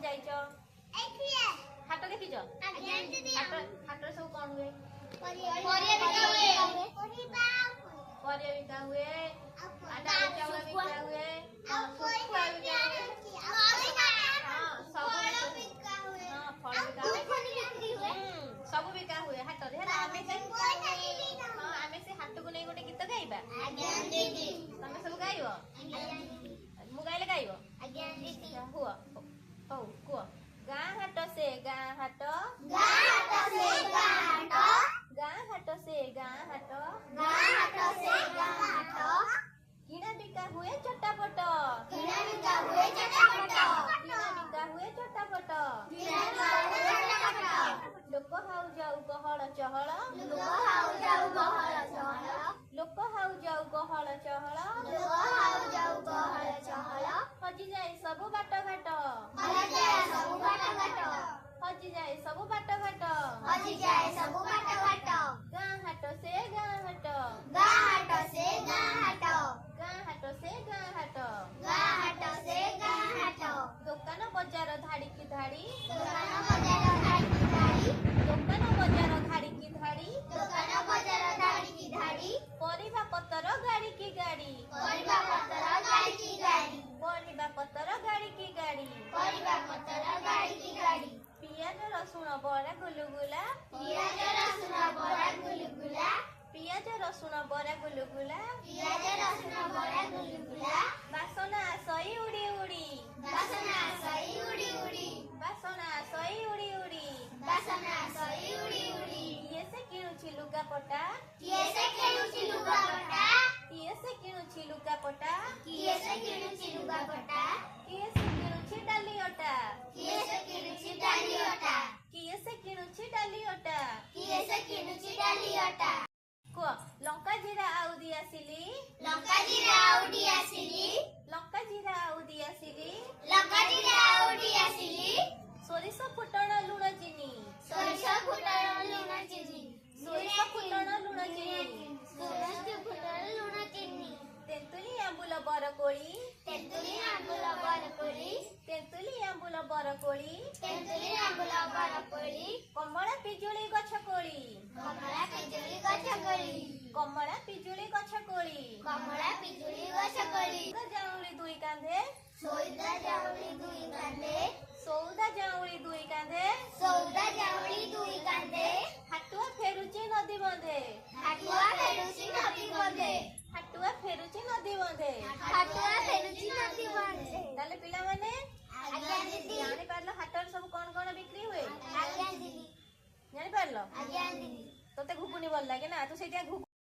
जाइछ हाट देखिछ हाट सब कौन हुए परिया बिका हुए आटा चाउल बिका हुए सुखुआ बिका हुए सब बिका हुए हाट रे आमे से हाट को नहीं गोटे गीत गाइबा तमे सब गाइबो मु गाइले गाइबो हुआ हौ कुआ गाँ हाट से गाँ हाट किना बिका हुए चटापट लोक हाउ जाऊ गहल चहल हजी जाए सब बाट घाट गाँ हाट से गाँ हाट दुकान बजार धाड़ी की धाड़ी परिबा पतर गाड़ी की गाड़ी पियाज रसुण बड़ा गुलुगुला बासना सई उड़ी उड़ी किए से किणुछि लुगापटा किए से किणुछि लुगापटा किए से किणुछि डाली अटा को लंका जीरा आउदी आसिली सोरिष फुटण लुण चीनी तेंतुली आंबुल बरकोली कमला पिजुली गछ कोली जाउली दुई कांधे सौदा जाउली दुई कांधे हाटुआ फेरुची नदी बंधे ताले पिला माने जानि पारलो हाटर सब कोन कोन बिक्री हुए जानि पारलो तोते घुगुनी भल लागे ना तू सेटा